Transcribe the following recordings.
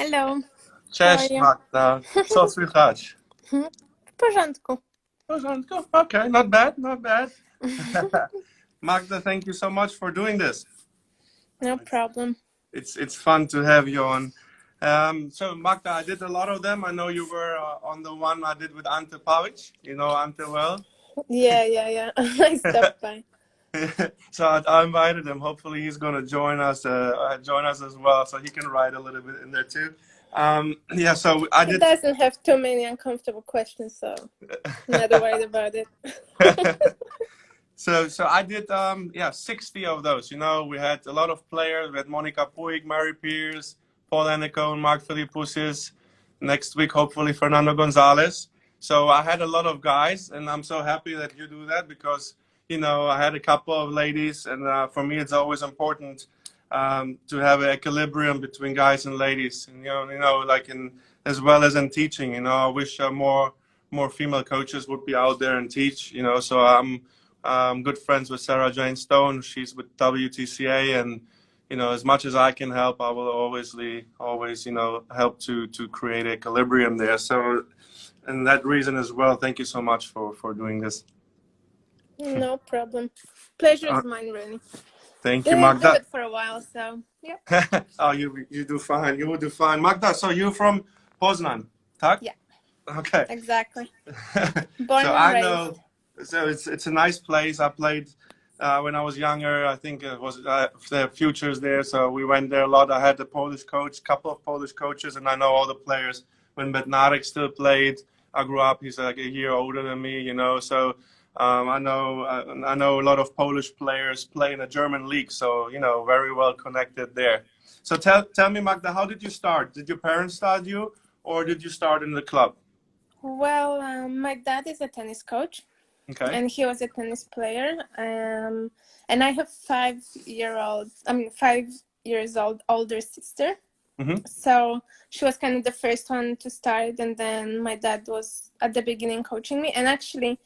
Hello, how are Cześć you? Magda, co słychać? W porządku. W porządku? Okay, not bad, not bad. Magda, thank you so much for doing this. No problem. It's fun to have you on. So Magda, I did a lot of them. I know you were on the one I did with Ante Pavic. You know Ante well. Yeah. I stopped by. So I invited him. Hopefully he's going to join us as well, so he can write a little bit in there too. Yeah, so I He did. doesn't have too many uncomfortable questions, so not worried about it. So I did 60 of those. You know, we had a lot of players. We had Monica Puig, Mary Pierce, Paul Annacone, Mark Philippoussis. Next week, hopefully Fernando Gonzalez. So I had a lot of guys, and I'm so happy that you do that because you know I had a couple of ladies, and for me it's always important to have an equilibrium between guys and ladies. And like in as well as in teaching. You know, I wish more female coaches would be out there and teach. You know, so I'm good friends with Sarah Jane Stone. She's with WTCA, and you know, as much as I can help, I will always help to create equilibrium there. So, and that reason as well. Thank you so much for doing this. No problem. Pleasure is mine, really. Thank you, Didn't do Magda. it for a while, so yeah. Oh, you do fine. You will do fine, Magda. So you're from Poznan, tak? Yeah. Okay. Exactly. Born So and I raised. know. So it's a nice place. I played when I was younger. I think it was the futures there. So we went there a lot. I had the Polish coach, couple of Polish coaches, and I know all the players. When Bednarek still played, I grew up. He's like a year older than me, you know. So I know a lot of Polish players play in a German league. So you know, very well connected there. So tell me, Magda, how did you start? Did your parents start you, or did you start in the club? Well, my dad is a tennis coach. Okay. And he was a tennis player. And I have 5 years old older sister. Mm-hmm. So she was kind of the first one to start, and then my dad was at the beginning coaching me. And actually,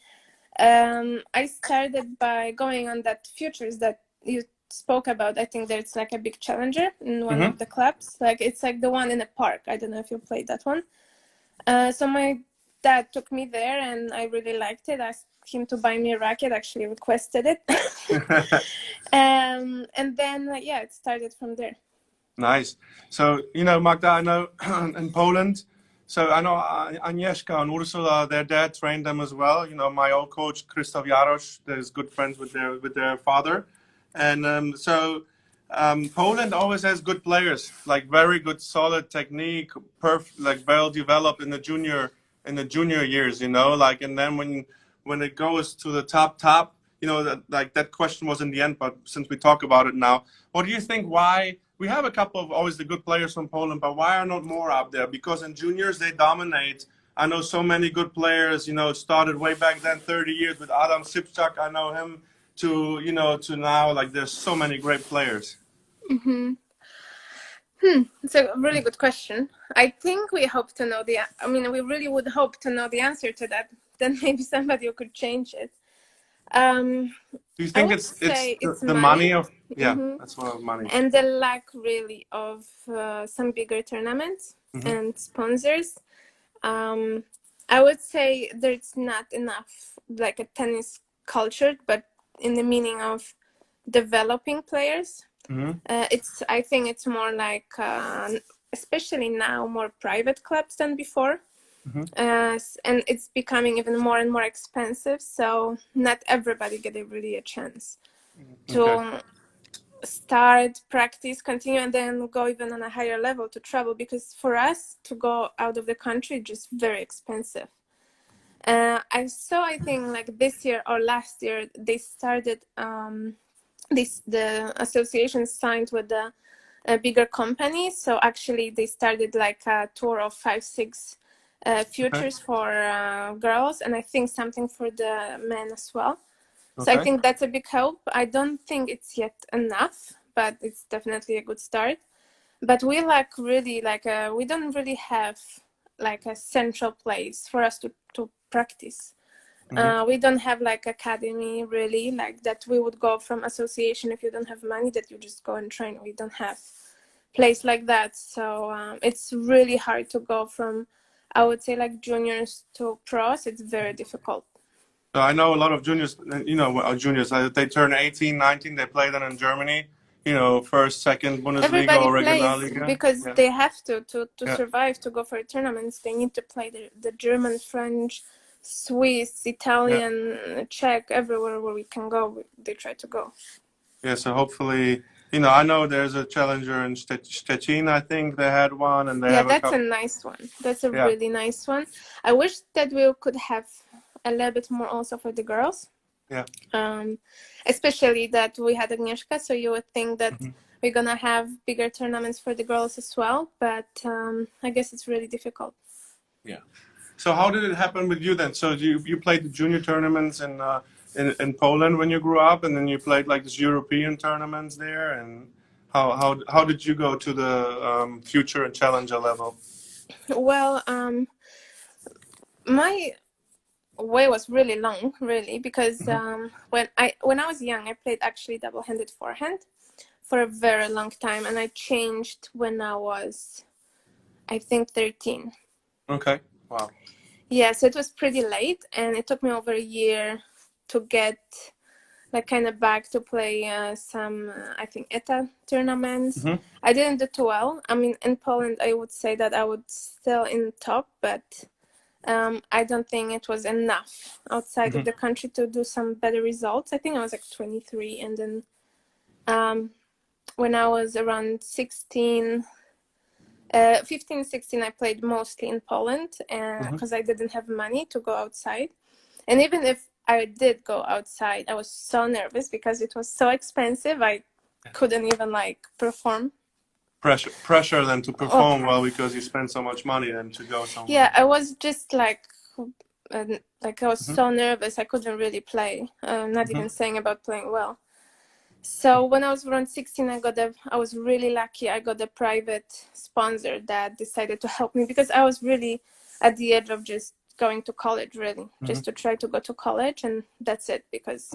I started by going on that futures that you spoke about. I think there's like a big challenger in one of the clubs. Like it's like the one in a park. I don't know if you played that one. So my dad took me there, and I really liked it. I asked him to buy me a racket. Actually, requested it. And then it started from there. Nice. So, you know, Magda, I know in Poland, so I know Agnieszka and Ursula, their dad trained them as well. You know, my old coach, Krzysztof Jarosz, is good friends with their father. And Poland always has good players, like very good, solid technique, like well developed in the junior years, you know, like, and then when it goes to the top, you know, that question was in the end, but since we talk about it now, what do you think, why we have a couple of always the good players from Poland, but why are not more up there? Because in juniors, they dominate. I know so many good players, you know, started way back then, 30 years with Adam Sipczak. I know him to now, like there's so many great players. It's a really good question. I think we hope to know we really would hope to know the answer to that. Then maybe somebody could change it. Do you think it's the money of that's one of money and the lack really of some bigger tournaments and sponsors. I would say there's not enough like a tennis culture, but in the meaning of developing players. I think it's more like especially now more private clubs than before. And it's becoming even more and more expensive, so not everybody get really a chance to start, practice, continue, and then go even on a higher level to travel, because for us to go out of the country just very expensive. I think like this year or last year they started the association signed with a bigger company, so actually they started like a tour of 5-6 futures for girls, and I think something for the men as well. So I think that's a big help. I don't think it's yet enough, but it's definitely a good start. But we we don't really have like a central place for us to practice. We don't have like academy really, like that we would go from association if you don't have money that you just go and train. We don't have place like that. So it's really hard to go from, I would say, like juniors to pros. It's very difficult. So I know a lot of juniors, juniors, they turn 18, 19, they play then in Germany, first, second Bundesliga Everybody or plays Regionalliga. because Yeah. they have to Yeah. survive, to go for tournaments. They need to play the German, French, Swiss, Italian, Czech, everywhere where we can go, they try to go. Yeah, so hopefully, I know there's a challenger in Stettin, I think they had one, and they have a that's couple. a nice one. That's a really nice one. I wish that we could have a little bit more also for the girls. Yeah. Especially that we had Agnieszka, so you would think that we're gonna have bigger tournaments for the girls as well, but I guess it's really difficult. Yeah. So how did it happen with you then? So you played the junior tournaments in Poland when you grew up, and then you played like these European tournaments there, and how did you go to the future and challenger level? Well, my way was really long, really, because when I was young, I played actually double-handed forehand for a very long time, and I changed when I was, I think, 13. Okay. Wow. Yeah, so it was pretty late, and it took me over a year to get like kind of back to play some, I think, ETA tournaments. I didn't do too well. I mean, in Poland, I would say that I was still in top, but I don't think it was enough outside of the country to do some better results. I think I was like 23, and then when I was around 16, 15, 16, I played mostly in Poland because I didn't have money to go outside. And even if I did go outside, I was so nervous because it was so expensive. I couldn't even like perform. Pressure then to perform well because you spend so much money then to go somewhere. Yeah, I was just like I was so nervous. I couldn't really play. Not even saying about playing well. So when I was around 16, I was really lucky. I got a private sponsor that decided to help me because I was really at the edge of just going to college, really, just to try to go to college, and that's it, because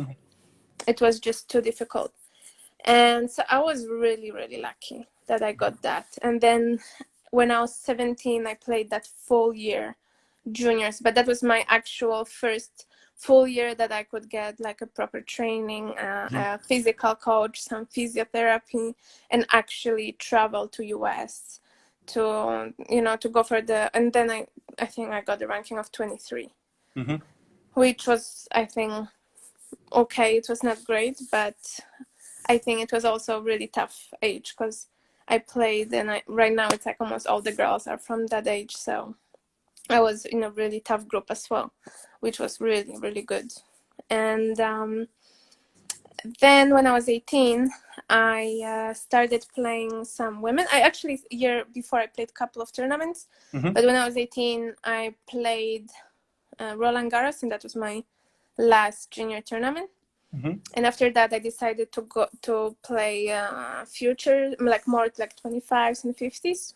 it was just too difficult. And so I was really, really lucky that I got that. And then when I was 17, I played that full year juniors, but that was my actual first full year that I could get like a proper training, a physical coach, some physiotherapy, and actually travel to US to go for and then I think I got the ranking of 23, which was, I think, okay. It was not great, but I think it was also a really tough age because I played, and right now it's like almost all the girls are from that age, so I was in a really tough group as well, which was really, really good. And then when I was 18, I started playing some women. A year before, I played a couple of tournaments. But when I was 18, I played Roland Garros, and that was my last junior tournament. And after that, I decided to go to play future, like more like 25s and 50s.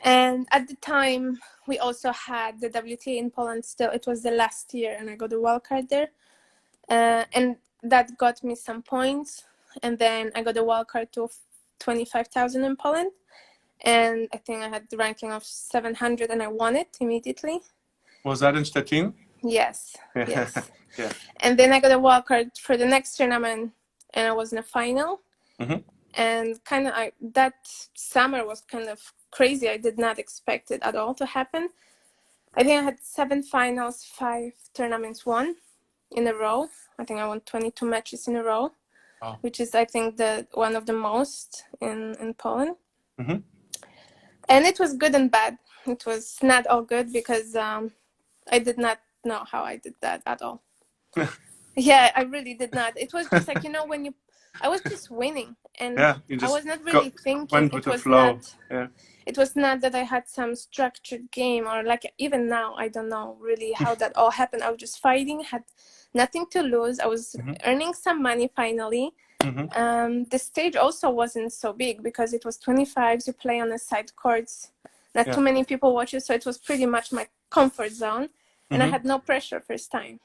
And at the time, we also had the WTA in Poland still. It was the last year, and I got a wild card there. And that got me some points. And then I got a wild card to 25,000 in Poland. And I think I had the ranking of 700, and I won it immediately. Was that in Stettin? Yes, yes. Yeah. And then I got a wild card for the next tournament, and I was in a final. And kind of that summer was kind of crazy. I did not expect it at all to happen. I think I had 7 finals, 5 tournaments won in a row. I think I won 22 matches in a row, which is, I think, one of the most in Poland. And it was good and bad. It was not all good because I did not know how I did that at all. Yeah, I really did not. It was just like, when I was just winning, and I was not really thinking. Went with the flow. It was not that I had some structured game, or like even now, I don't know really how that all happened. I was just fighting, had nothing to lose. I was earning some money finally. The stage also wasn't so big because it was 25s. You play on the side courts. Not too many people watch you, so it was pretty much my comfort zone. And I had no pressure first time.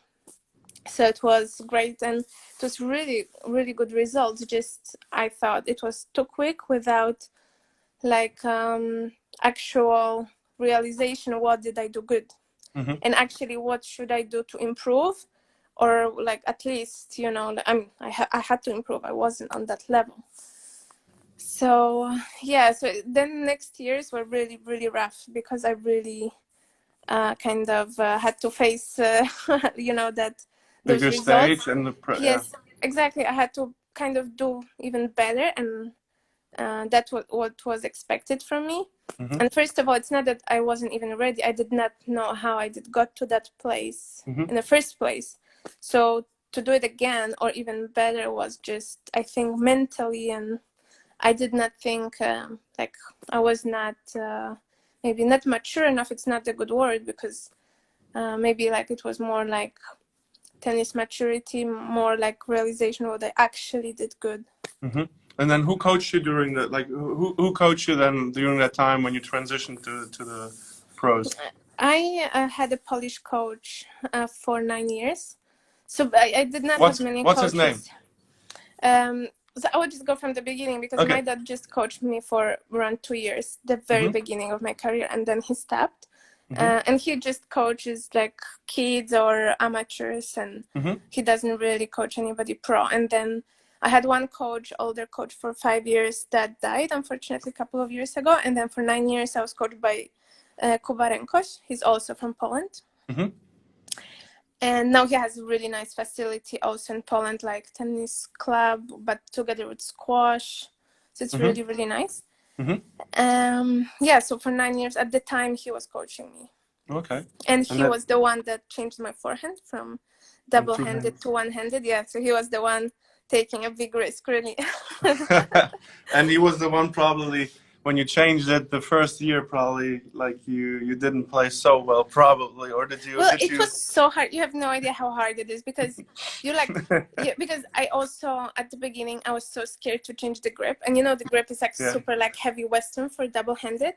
So it was great, and it was really, really good results. Just I thought it was too quick without like actual realization. What did I do good? And actually, what should I do to improve? Or like at least, you know, I mean, I had to improve. I wasn't on that level. So yeah, so then next years were really, really rough because I really kind of had to face, you know, that those Bigger results. stage and Yes, exactly. I had to kind of do even better, and that's what was expected from me. And first of all, it's not that I wasn't even ready. I did not know how I did got to that place in the first place. So to do it again or even better was just, I think, mentally, and I did not think like I was not maybe not mature enough. It's not a good word, because maybe like it was more like tennis maturity, more like realization what I actually did good. And then who coached you during the, like, who coached you then during that time when you transitioned to the pros? I had a Polish coach for 9 years. So I did not have many What's his name? coaches. So I would just go from the beginning, because Okay. my dad just coached me for around 2 years, the very beginning of my career, and then he stopped. And he just coaches like kids or amateurs, and he doesn't really coach anybody pro. And then I had one coach, older coach, for 5 years that died, unfortunately, a couple of years ago. And then for 9 years I was coached by Kubarenkoś. He's also from Poland. And now he has a really nice facility also in Poland, like tennis club, but together with squash. So it's really, really nice. Yeah, so for 9 years, at the time, he was coaching me. Okay. And he was the one that changed my forehand from double-handed to one-handed. Yeah, so he was the one taking a big risk, really. And he was the one probably, when you changed it the first year, probably like you didn't play so well, probably, or did you? Well, it was so hard. You have no idea how hard it is, because you like, because I also, at the beginning, I was so scared to change the grip. And you know, the grip is like super like heavy Western for double-handed.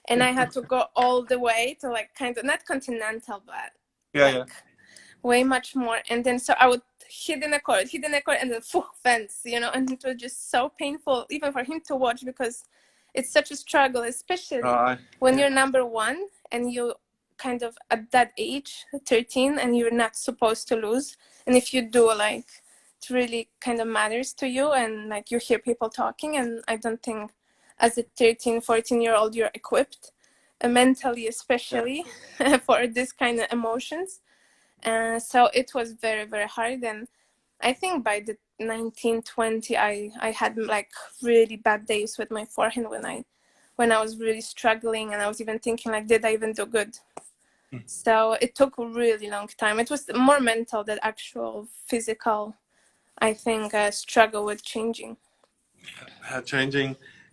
And I had to go all the way to like kind of, not continental, but like way much more. And then so I would hit in the court, and then fence, you know, and it was just so painful even for him to watch, because it's such a struggle, especially when you're number one and you kind of at that age, 13, and you're not supposed to lose. And if you do, like, it really kind of matters to you, and like you hear people talking. And I don't think as a 13, 14-year-old you're equipped mentally, especially for this kind of emotions. So it was very, very hard. And I think by the 1920, I had like really bad days with my forehand when I was really struggling, and I was even thinking like, did I even do good? So it took a really long time. It was more mental than actual physical, I think, struggle with changing.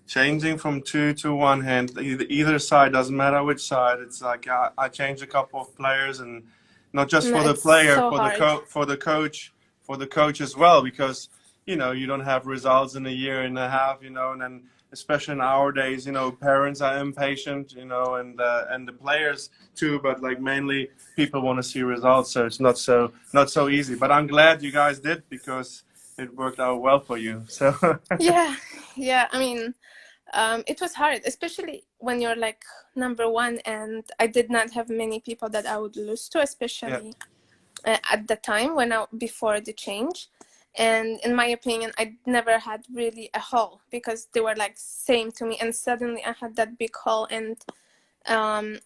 Changing from two to one hand, either side, doesn't matter which side. It's like I changed a couple of players, and not just for the player, so for the coach as well, because you know you don't have results in a year and a half, you know, and then especially in our days, you know, parents are impatient, you know, and the players too, but like mainly people want to see results, so it's not so easy. But I'm glad you guys did, because it worked out well for you. So yeah. I mean, it was hard, especially when you're like number one, and I did not have many people that I would lose to, especially at the time before the change. And in my opinion, I never had really a hole, because they were like same to me, and suddenly I had that big hole, and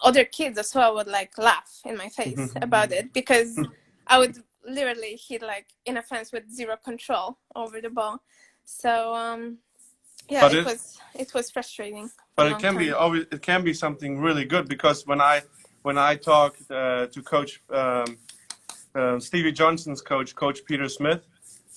other kids as well would like laugh in my face about it, because I would literally hit like in a fence with zero control over the ball. So yeah, it was frustrating. But it can be something really good, because when I talked to Coach Stevie Johnson's Coach Peter Smith,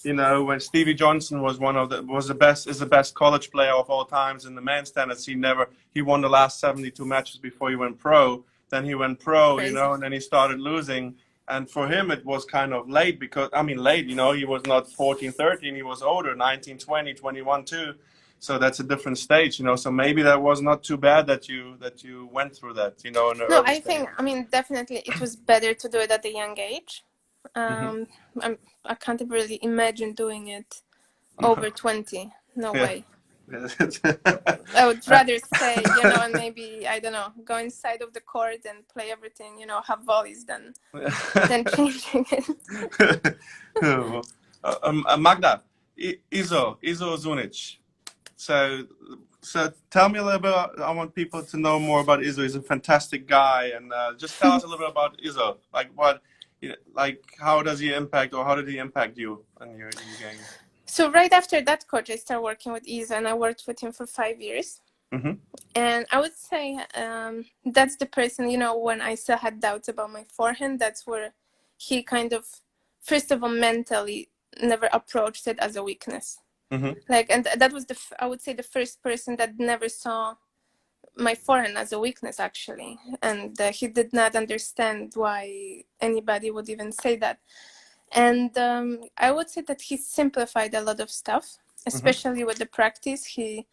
you know, when Stevie Johnson was the best college player of all times in the men's standards. He won the last 72 matches before he went pro. Then he went pro, you know, and then he started losing. And for him, it was kind of late, you know, he was not 14, 13, he was older, 19, 20, 21 too. So that's a different stage, you know. So maybe that was not too bad that you went through that, you know. No, I think, I mean, definitely it was better to do it at a young age. Um, I can't really imagine doing it over 20. No Yeah. way. I would rather stay, and maybe, I don't know, go inside of the court and play everything, have volleys than changing it. Magda, Izo Zunic. So tell me a little bit. I want people to know more about Izzo. He's a fantastic guy, and just tell us a little bit about Izzo. Like how does he impact, or how did he impact you in your game? So right after that coach, I started working with Izzo, and I worked with him for 5 years. Mm-hmm. And I would say that's the person, when I still had doubts about my forehand, that's where he kind of, first of all, mentally never approached it as a weakness. Mm-hmm. And that was I would say, the first person that never saw my forehand as a weakness, actually. And he did not understand why anybody would even say that. And I would say that he simplified a lot of stuff, especially with the practice. He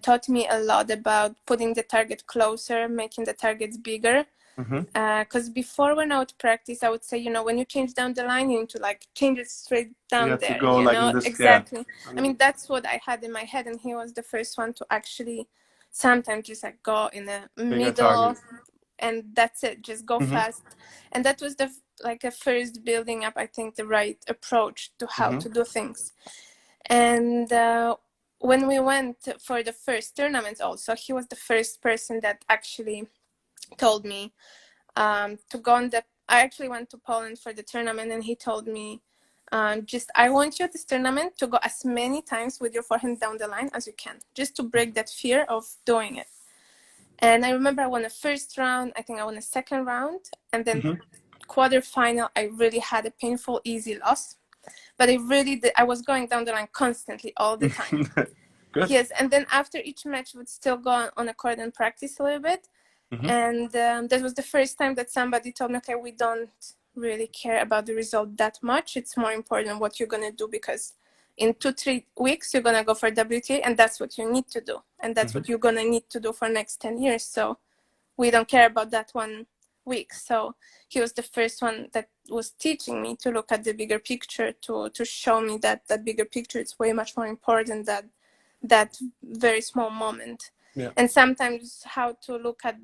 taught me a lot about putting the target closer, making the targets bigger. Because before, when I would practice, I would say, when you change down the line, you need to change it straight down you have there. To go like in this, exactly. Yeah. I mean, that's what I had in my head, and he was the first one to actually sometimes just go in the middle, and that's it. Just go fast, and that was a first building up, I think, the right approach to how to do things. And when we went for the first tournament, also, he was the first person that actually told me to go on I actually went to Poland for the tournament, and he told me, I want you at this tournament to go as many times with your forehand down the line as you can, just to break that fear of doing it. And I remember I won the first round, I think I won the second round, and then quarterfinal, I really had a painful, easy loss. But I was going down the line constantly, all the time. Good. Yes, and then after each match, would still go on a court and practice a little bit. And that was the first time that somebody told me, okay, we don't really care about the result that much. It's more important what you're going to do, because in 2-3 weeks, you're going to go for WTA, and that's what you need to do. And that's what you're going to need to do for next 10 years. So we don't care about that 1 week. So he was the first one that was teaching me to look at the bigger picture, to show me that bigger picture is way much more important than that very small moment. Yeah. And sometimes how to look at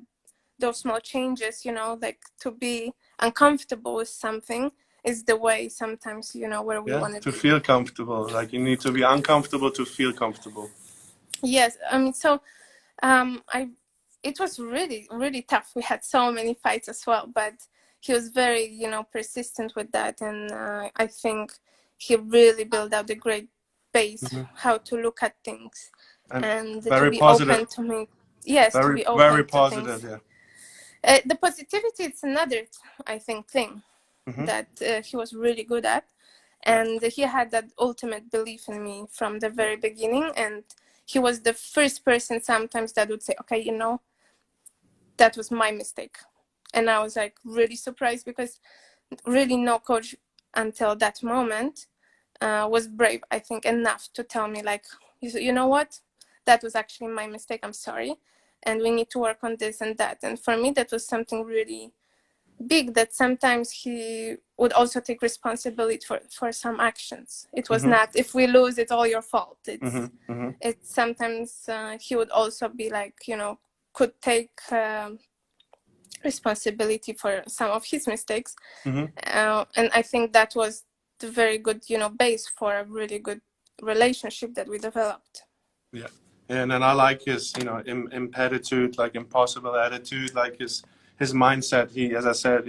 those small changes, to be uncomfortable with something is the way sometimes, where we want to feel comfortable. Like, you need to be uncomfortable to feel comfortable. Yes, I mean, so it was really, really tough. We had so many fights as well, but he was very, persistent with that. And I think he really built out a great base, how to look at things, and to be positive. Open to me. Yes, to be open very to positive, things. The positivity, it's another, I think, thing that he was really good at. And he had that ultimate belief in me from the very beginning. And he was the first person sometimes that would say, okay, that was my mistake. And I was really surprised, because really no coach until that moment was brave, I think, enough to tell me, you know what, that was actually my mistake, I'm sorry, and we need to work on this and that. And for me, that was something really big, that sometimes he would also take responsibility for some actions. It was not, if we lose, it's all your fault. It's sometimes he would also be could take responsibility for some of his mistakes. And I think that was the very good, base for a really good relationship that we developed. Yeah. And then I like his, impetitude, impossible attitude, his mindset. He, as I said,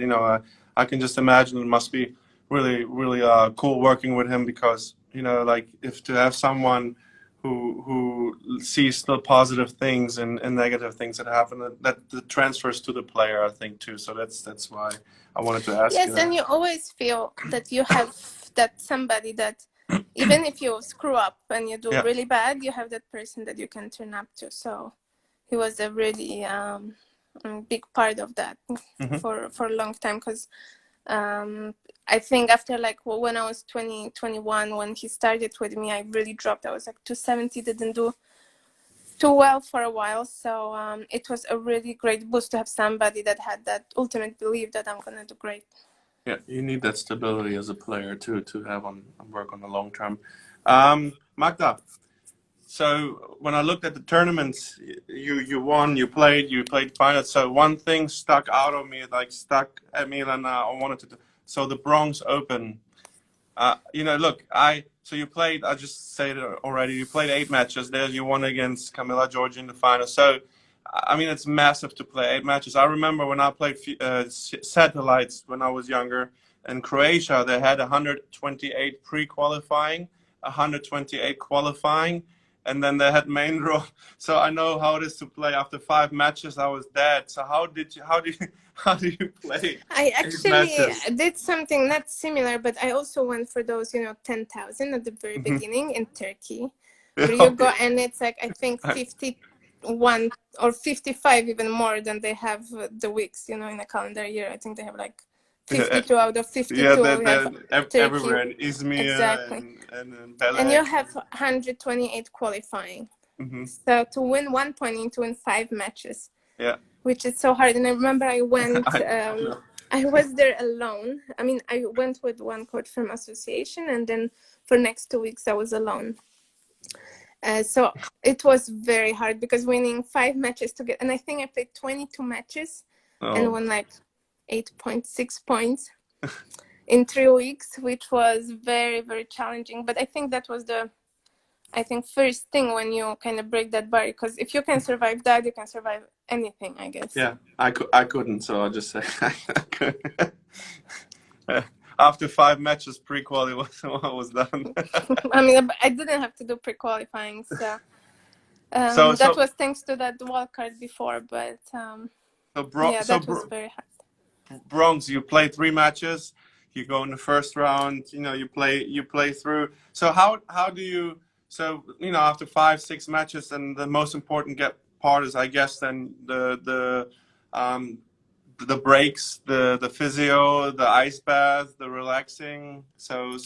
I can just imagine it must be really, really cool working with him, because, if to have someone who sees still positive things and negative things that happen, that transfers to the player, I think, too. So that's why I wanted to ask you. Yes, and you always feel that you have that somebody that, even if you screw up and you do really bad, you have that person that you can turn up to. So he was a really big part of that for a long time, because I think after when I was 21, when he started with me, I really dropped. I was 270, didn't do too well for a while. So it was a really great boost to have somebody that had that ultimate belief that I'm going to do great. Yeah, you need that stability as a player too to have on work on the long term. Magda, so when I looked at the tournaments, you won, you played finals. So one thing stuck out of me, like stuck at me, and I wanted to. So the Bronx Open. Look, so you played. I just said it already. You played 8 matches there. You won against Camila Georgia in the final. So, I mean, it's massive to play 8 matches. I remember when I played satellites when I was younger in Croatia. They had 128 pre-qualifying, 128 qualifying, and then they had main draw. So I know how it is to play. After 5 matches, I was dead. So how do you play I 8 matches? actually did something not similar, but I also went for those, 10,000 at the very beginning in Turkey, where you go and it's like, I think 51 or 55, even more than they have the weeks, in a calendar year. I think they have like 52 out of 52. Yeah, we have Turkey. everywhere in Izmir exactly. and Belek. And you have 128 qualifying. So to win 1 point, you need to win 5 matches. Yeah. Which is so hard. And I remember I went, I was there alone. I mean, I went with one coach from association, and then for next 2 weeks I was alone. So it was very hard because winning 5 matches to get, and I think I played 22 matches and won like 8.6 points in 3 weeks, which was very, very challenging. But I think that was first thing when you kind of break that barrier, because if you can survive that, you can survive anything, I guess. Yeah, I couldn't, so I'll just say I couldn't. After 5 matches, pre-quali was done. I mean, I didn't have to do pre-qualifying, so that was thanks to that wild card before, but that was very hard. Bronx, you play 3 matches, you go in the first round, you play through. So how do you? So after 5-6 matches, and the most important part is, I guess, then the breaks, the physio, the ice bath, the relaxing. So.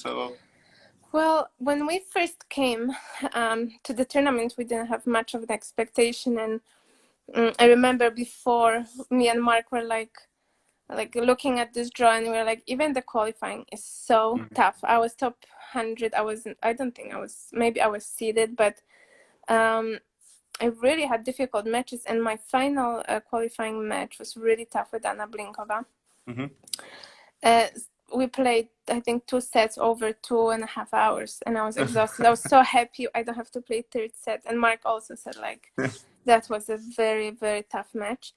Well, when we first came to the tournament, we didn't have much of an expectation, and I remember before, me and Mark were like looking at this draw, and we were like, even the qualifying is so tough. I was top 100. I don't think I was, maybe I was seeded, but I really had difficult matches, and my final qualifying match was really tough with Anna Blinkova. We played, I think, 2 sets over 2.5 hours, and I was exhausted. I was so happy I don't have to play 3rd set. And Mark also said that was a very, very tough match.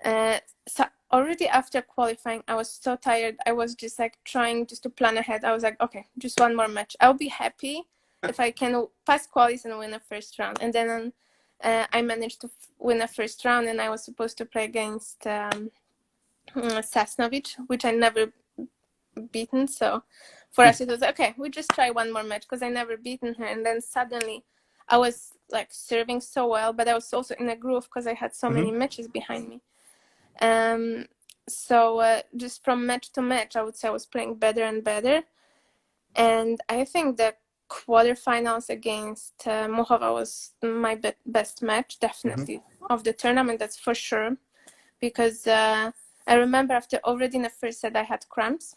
So already after qualifying, I was so tired. I was just trying just to plan ahead. I was like, okay, just 1 more match. I'll be happy if I can pass qualis and win a first round. And then I managed to win a first round, and I was supposed to play against Sasnovic, which I never beaten. So for us, it was okay, we just try 1 more match, because I never beaten her. And then suddenly I was serving so well, but I was also in a groove because I had so many matches behind me. So just from match to match, I would say I was playing better and better. And I think the quarterfinals against Muchova was my best match, definitely, of the tournament, that's for sure. Because I remember already in the first set I had cramps,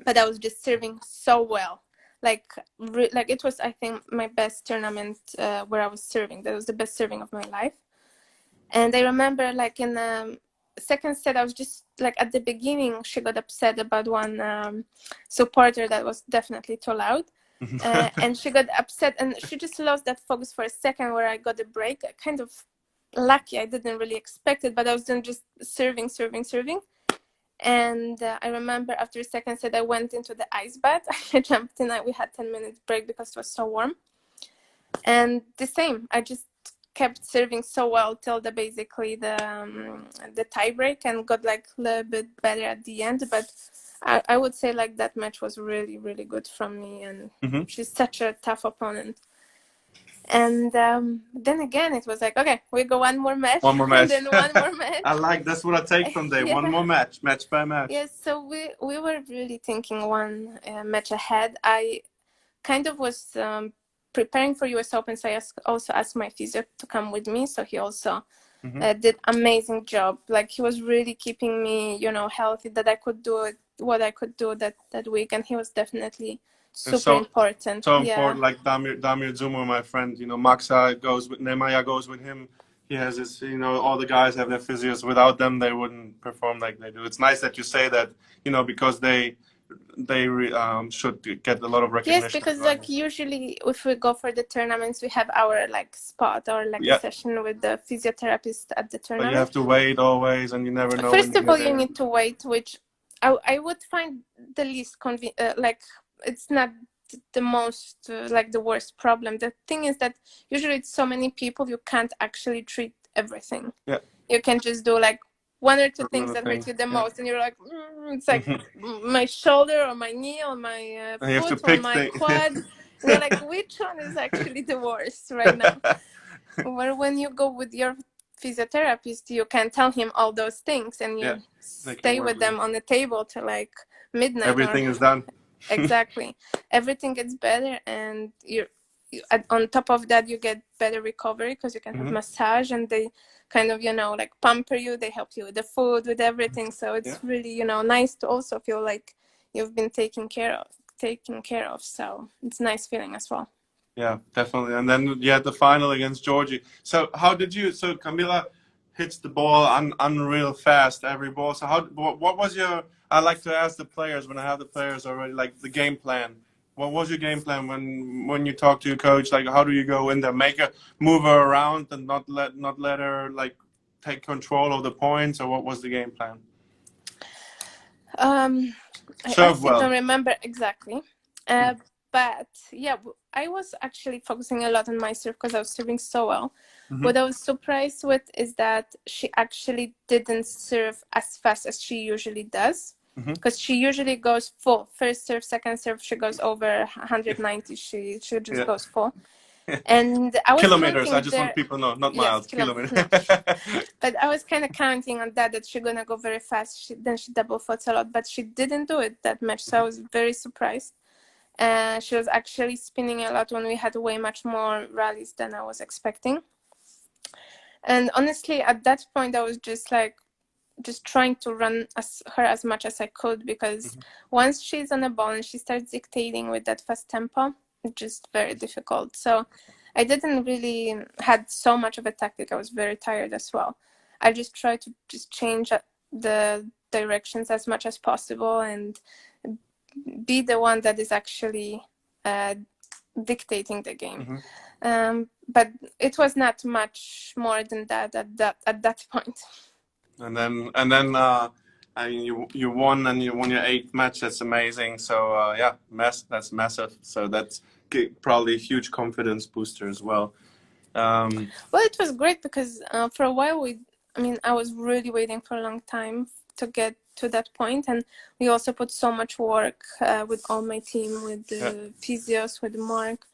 but I was just serving so well. It was, I think, my best tournament where I was serving. That was the best serving of my life. And I remember in the second set, I was just at the beginning, she got upset about one supporter that was definitely too loud. And she got upset, and she just lost that focus for a second, where I got a break. Kind of lucky, I didn't really expect it, but I was then just serving. And I remember after the second set, I went into the ice bath. I jumped in. We had 10 minutes break because it was so warm. And the same, I just kept serving so well till basically the tie break, and got a little bit better at the end. But I would say that match was really, really good from me, and she's such a tough opponent. And then again, it was okay, we go 1 more match. And then 1 more match. That's what I take from there. 1 more match by match. Yes, so we were really thinking 1 match ahead. I kind of was preparing for US Open, so I also asked my physio to come with me. So he also did amazing job. He was really keeping me, healthy, that I could do it what I could do that week, and he was definitely It's super important. so Yeah. important. Like Damir Zumur, my friend, Maxa goes with Nemanja goes with him. He has his, all the guys have their physios. Without them, they wouldn't perform like they do. It's nice that you say that, because they should get a lot of recognition. Yes, because like usually if we go for the tournaments, we have our like spot or like a session with the physiotherapist at the tournament. But you have to wait always, and you never know. First of all, you need to wait, which I would find the least convenient. Like it's not the most like the worst problem. The thing is that usually it's so many people, you can't actually treat everything. Yeah. You can just do like one or two things that hurt you the most, and you're like, it's like my shoulder or my knee or my foot or my quad. And you're like, which one is actually the worst right now? Where when you go with your physiotherapist, you can tell him all those things, and you stay with them on the table till like midnight. Everything is done. Exactly. Everything gets better, and on top of that, you get better recovery because you can have massage, and they kind of, like pamper you. They help you with the food, with everything. So it's really, nice to also feel like you've been taken care of. So it's a nice feeling as well. Yeah, definitely. And then you had the final against Georgie. So so Camila hits the ball unreal fast, every ball. So what was I like to ask the players when I have the players already, like the game plan. What was your game plan when you talk to your coach? Like, how do you go in there, move her around and not let her like take control of the points, or what was the game plan? I honestly don't remember exactly. But yeah, I was actually focusing a lot on my serve because I was serving so well. What I was surprised with is that she actually didn't serve as fast as she usually does, because she usually goes full. First serve, second serve, she goes over 190. She just goes full. And I was kilometers. I just want people to know, not miles. Kilometers. No. But I was kind of counting on that she's gonna go very fast. Then she double foots a lot, but she didn't do it that much. So I was very surprised. She was actually spinning a lot when we had way much more rallies than I was expecting. And honestly, at that point, I was just trying to run her as much as I could, because once she's on the ball and she starts dictating with that fast tempo, it's just very difficult. So I didn't really had so much of a tactic. I was very tired as well. I just tried to just change the directions as much as possible and be the one that is actually dictating the game. But it was not much more than that at that point. And then I mean, you won, and you won your 8th match. That's amazing. So that's massive. So that's probably a huge confidence booster as well. Well, it was great because for a while I was really waiting for a long time to get to that point, and we also put so much work with all my team, with the Physios, with Mark.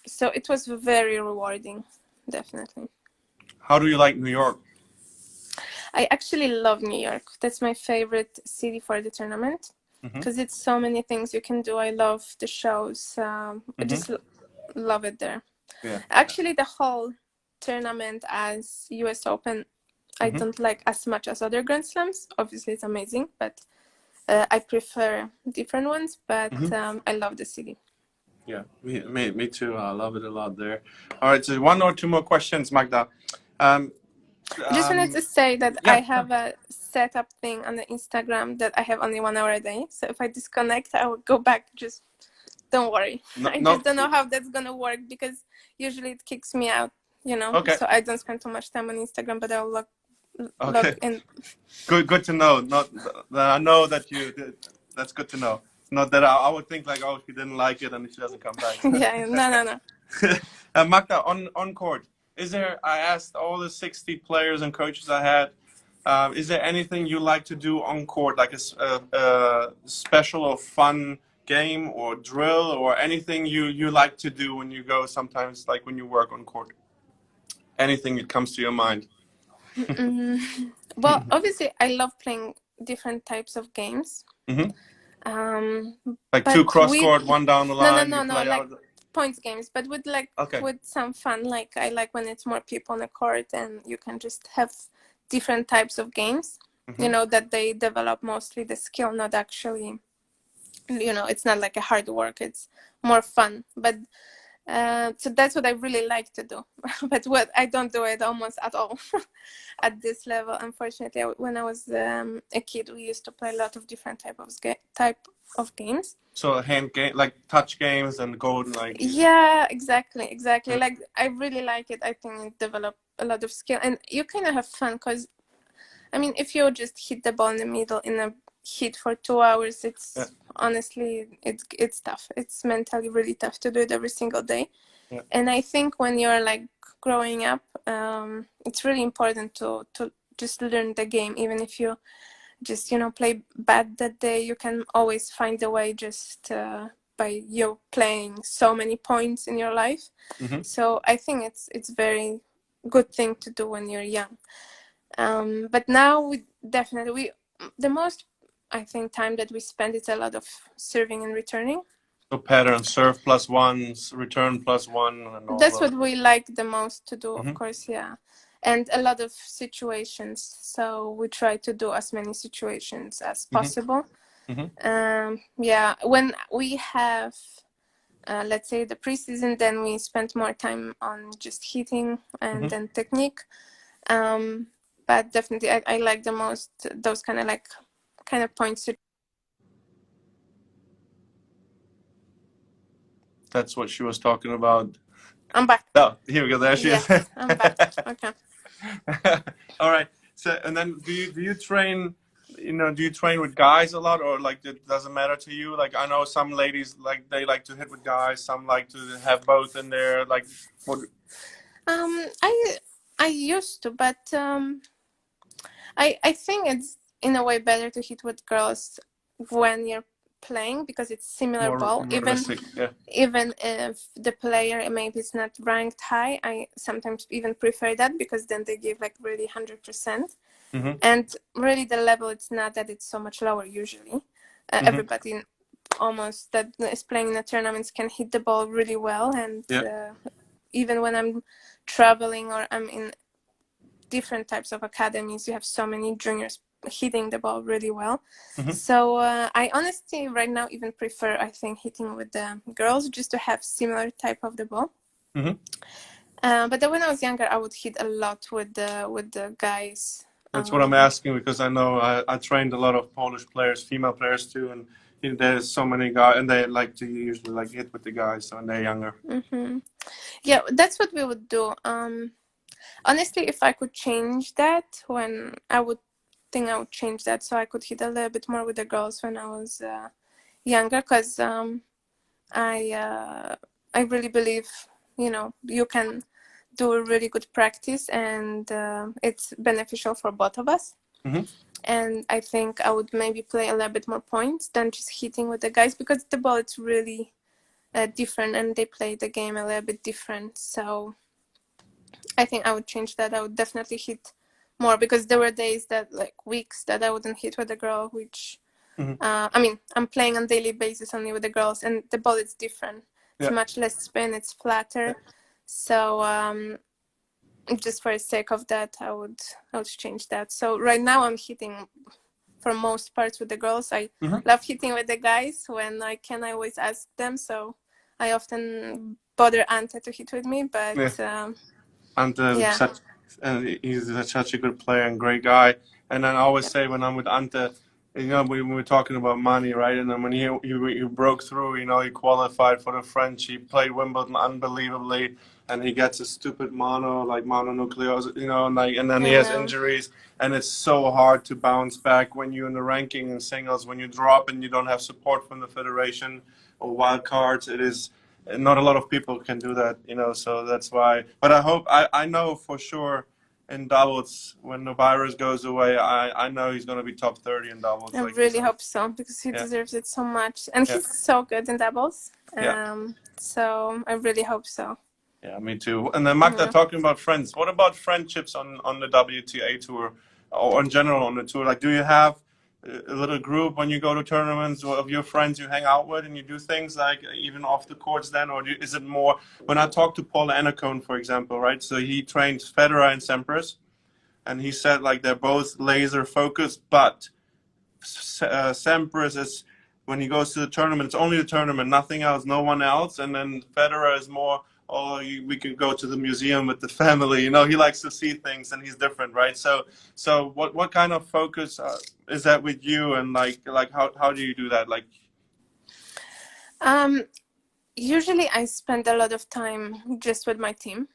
So it was very rewarding, definitely. How do you like New York? I actually love New York. That's my favorite city for the tournament because it's so many things you can do. I love the shows. I just love it there. Yeah. Actually, the whole tournament as US Open, I don't like as much as other Grand Slams. Obviously, it's amazing, but I prefer different ones. But I love the city. Yeah, me too. I love it a lot there. All right, so 1 or 2 more questions, Magda. I just wanted to say that I have a setup thing on the Instagram that I have only 1 hour a day. So if I disconnect, I will go back. Just don't worry. I just don't know how that's going to work, because usually it kicks me out, Okay. So I don't spend too much time on Instagram, but I'll log in. Good to know. Not that I know that that's good to know. Not that I would think like, oh, she didn't like it and she doesn't come back. Yeah, no. Magda, on court, I asked all the 60 players and coaches I had, is there anything you like to do on court, like a special or fun game or drill, or anything you like to do when you go sometimes, like when you work on court? Anything that comes to your mind? Well, obviously, I love playing different types of games. Like 2 cross court, 1 down the line. No, like points games, but with with some fun. Like I like when it's more people on the court and you can just have different types of games. you know, that they develop mostly the skill, not actually, you know, it's not like a hard work, it's more fun. But so that's what I really like to do. But what I don't do it almost at all at this level, unfortunately. When I was a kid, we used to play a lot of different type of games. So hand game, like touch games and golden, like. Yeah, exactly. Like I really like it. I think it developed a lot of skill, and you kind of have fun because, I mean, if you just hit the ball in the middle in a hit for 2 hours, it's honestly, it's tough. It's mentally really tough to do it every single day. Yeah. And I think when you're like growing up, it's really important to just learn the game. Even if you just, you know, play bad that day, you can always find a way just by you playing so many points in your life. So I think it's very good thing to do when you're young. But now we definitely, the most, I think, time that we spend is a lot of serving and returning. So pattern, serve +1, return +1, and all That's that. what we like the most to do, of course, yeah. And a lot of situations. So we try to do as many situations as possible. Yeah, when we have, let's say, the preseason, then we spend more time on just hitting and then technique. But definitely, I like the most those kind of points. That's what she was talking about. I'm back. Oh, here we go. There she is. Yes, I'm back. Okay. All right. So, and then do you train? You know, do you train with guys a lot, or like it doesn't matter to you? Like I know some ladies they like to hit with guys, some like to have both in there. Like what? I used to, but I think it's in a way better to hit with girls when you're playing because it's similar More ball. realistic, Even if the player maybe is not ranked high, I sometimes even prefer that because then they give like really 100%. And really the level, it's not that it's so much lower usually. Everybody almost that is playing in the tournaments can hit the ball really well. And even when I'm traveling or I'm in different types of academies, you have so many juniors hitting the ball really well. So I honestly right now even prefer, I think, hitting with the girls just to have similar type of the ball. But then when I was younger, I would hit a lot with the guys. That's what I'm asking because I know I trained a lot of Polish players, female players too, and there's so many guys, and they like to usually like hit with the guys when they're younger. Yeah, that's what we would do. Honestly, if I could change that, I would change that so I could hit a little bit more with the girls when I was younger, because I really believe, you know, you can do a really good practice and it's beneficial for both of us. And I think I would maybe play a little bit more points than just hitting with the guys because the ball it's really different and they play the game a little bit different. So I think I would change that. I would definitely hit more because there were days that like weeks that I wouldn't hit with a girl, which I mean, I'm playing on daily basis only with the girls and the ball is different. It's much less spin, it's flatter. So just for the sake of that, I would change that. So right now I'm hitting for most parts with the girls. I love hitting with the guys when I can. I always ask them. So I often bother Ante to hit with me, but Ante, he's such a good player and great guy. And then I always say when I'm with Ante, you know, we were talking about money, right? And then when he broke through, you know, he qualified for the French. He played Wimbledon unbelievably, and he gets a stupid mononucleosis, you know, and then he has injuries, and it's so hard to bounce back when you're in the ranking in singles. When you drop and you don't have support from the federation or wild cards, it is not a lot of people can do that, you know. So that's why. But I know for sure. In doubles, when the virus goes away, I know he's going to be top 30 in doubles. I really hope so because he deserves it so much. And he's so good in doubles. So I really hope so. Yeah, me too. And then Magda, talking about friends, what about friendships on the WTA tour or in general on the tour? Like, do you have a little group when you go to tournaments of your friends you hang out with and you do things like even off the courts then? Or is it more, when I talk to Paul Annacone, for example, right? So he trains Federer and Sampras. and he said like they're both laser focused, but Sampras is when he goes to the tournament, it's only the tournament, nothing else, no one else. And then Federer is more, oh, we can go to the museum with the family. You know, he likes to see things, and he's different, right? So what kind of focus is that with you, and like how do you do that? Like, Usually I spend a lot of time just with my team.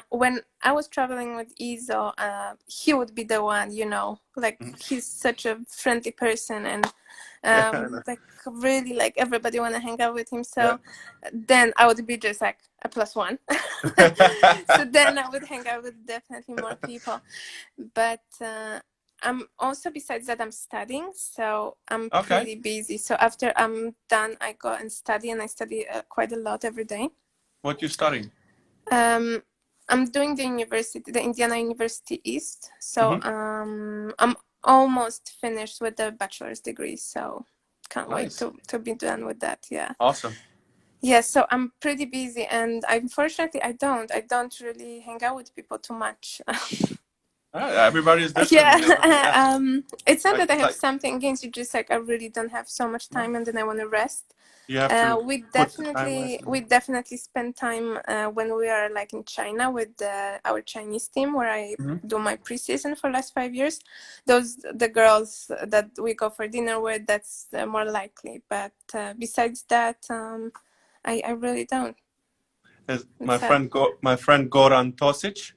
When I was traveling with Izzy, he would be the one, you know, like he's such a friendly person, and like really like everybody want to hang out with him. So then I would be just like a +1. So then I would hang out with definitely more people. But I'm also, besides that, I'm studying, so I'm pretty busy. So after I'm done, I go and study, and I study quite a lot every day. What you studying? I'm doing the Indiana University East. So I'm almost finished with the bachelor's degree. So can't wait to be done with that. Yeah. Awesome. Yeah. So I'm pretty busy, and unfortunately, I don't really hang out with people too much. Everybody is different. Yeah. It's not that I have something against you. Just like I really don't have so much time, and then I want to rest. You have to we definitely spend time when we are like in China with our Chinese team, where I do my preseason for the last 5 years. The girls that we go for dinner with, that's more likely. But besides that, I really don't. My friend Goran Tosic.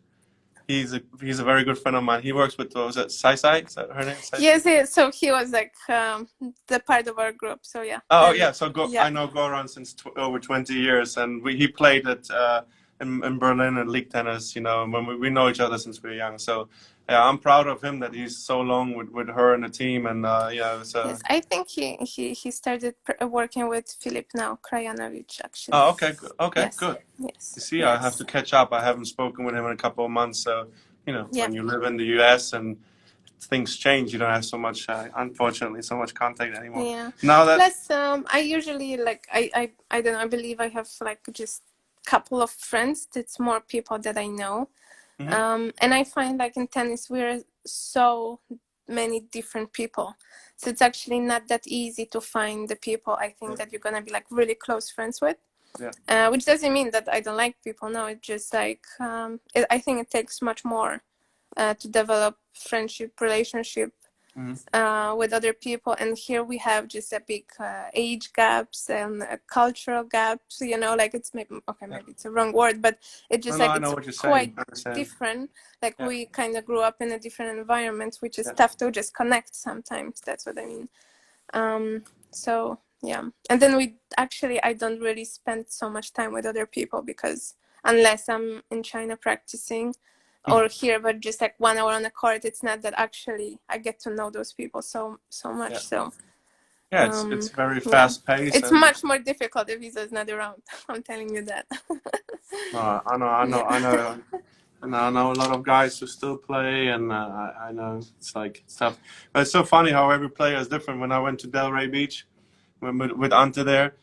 He's a very good friend of mine. He works with, was it Sai? Is that her name? Yes. So he was like the part of our group. So yeah. Oh yeah. So I know Goran since over 20 years, and he played at in Berlin at league tennis. You know, when we know each other since we were young. So yeah, I'm proud of him that he's so long with her and the team, and yeah. So yes, I think he started working with Filip now, Krajanovic, actually. Oh, okay, good. Yes. You see, I have to catch up. I haven't spoken with him in a couple of months. So, you know, when you live in the US and things change, you don't have so much, unfortunately, so much contact anymore. Yeah. Now that plus, I usually like I don't know. I believe I have like just a couple of friends. That's more people that I know. And I find like in tennis we're so many different people, so it's actually not that easy to find the people I think that you're gonna be like really close friends with. Which doesn't mean that I don't like people. No, it's just like I think it takes much more to develop friendship, relationship with other people. And here we have just a big age gaps and cultural gaps. You know, like it's maybe it's a wrong word, but it's just it's quite different. Like we kind of grew up in a different environment, which is tough to just connect sometimes. That's what I mean. So yeah, and then I don't really spend so much time with other people, because unless I'm in China practicing or here, but just like 1 hour on the court, it's not that actually I get to know those people so much. So it's very fast paced. It's much more difficult if Izzy is not around. I'm telling you that. I know. And I know a lot of guys who still play, and I know it's tough. But it's so funny how every player is different. When I went to Delray Beach with Ante there,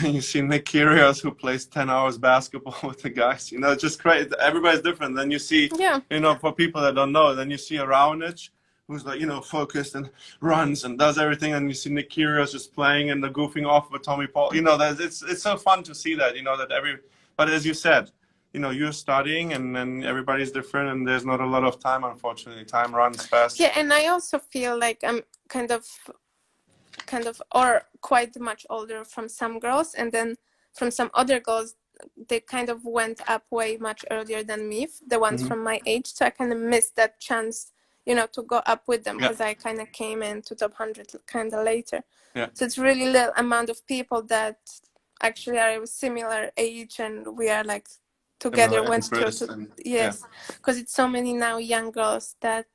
you see Nick Kyrgios, who plays 10 hours basketball with the guys. You know, it's just crazy. Everybody's different. Then you see, you know, for people that don't know, then you see a Raonic, who's like, you know, focused and runs and does everything. And you see Nick Kyrgios just playing and the goofing off with Tommy Paul. You know, it's so fun to see that, you know, but as you said, you know, you're studying and then everybody's different and there's not a lot of time, unfortunately. Time runs fast. Yeah, and I also feel like I'm kind of or quite much older from some girls, and then from some other girls, they kind of went up way much earlier than me, the ones from my age. So I kind of missed that chance, you know, to go up with them, because I kind of came into top 100 kind of later. So it's really little amount of people that actually are similar age, and we are like together went through because it's so many now young girls that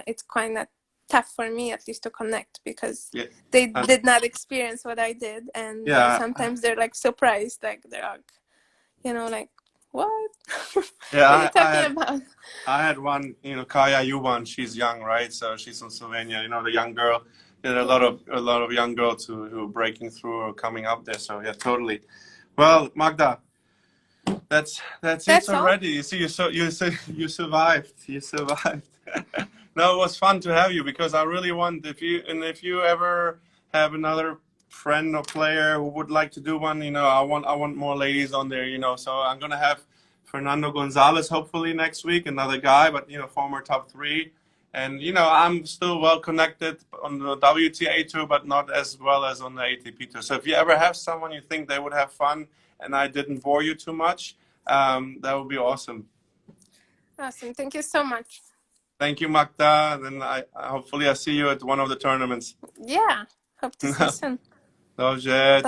it's kind of tough for me at least to connect, because they did not experience what I did, and sometimes they're like surprised, like they're like, you know, like, what? What are you talking about? I had one, you know, Kaya Yuban. She's young, right? So she's from Slovenia. You know, the young girl. There are a lot of young girls who are breaking through or coming up there. So yeah, totally. Well, Magda, That's it That's all. already. You see, you survived. You survived. No, it was fun to have you because I really want if you ever have another friend or player who would like to do one, I want more ladies on there, So I'm gonna have Fernando Gonzalez hopefully next week, another guy, but former top three. And I'm still well connected on the WTA tour, but not as well as on the ATP tour. So if you ever have someone you think they would have fun, and I didn't bore you too much, that would be awesome. Awesome. Thank you so much. Thank you, Magda. And I hopefully I see you at one of the tournaments. Yeah. Hope to see you soon. Dobrze.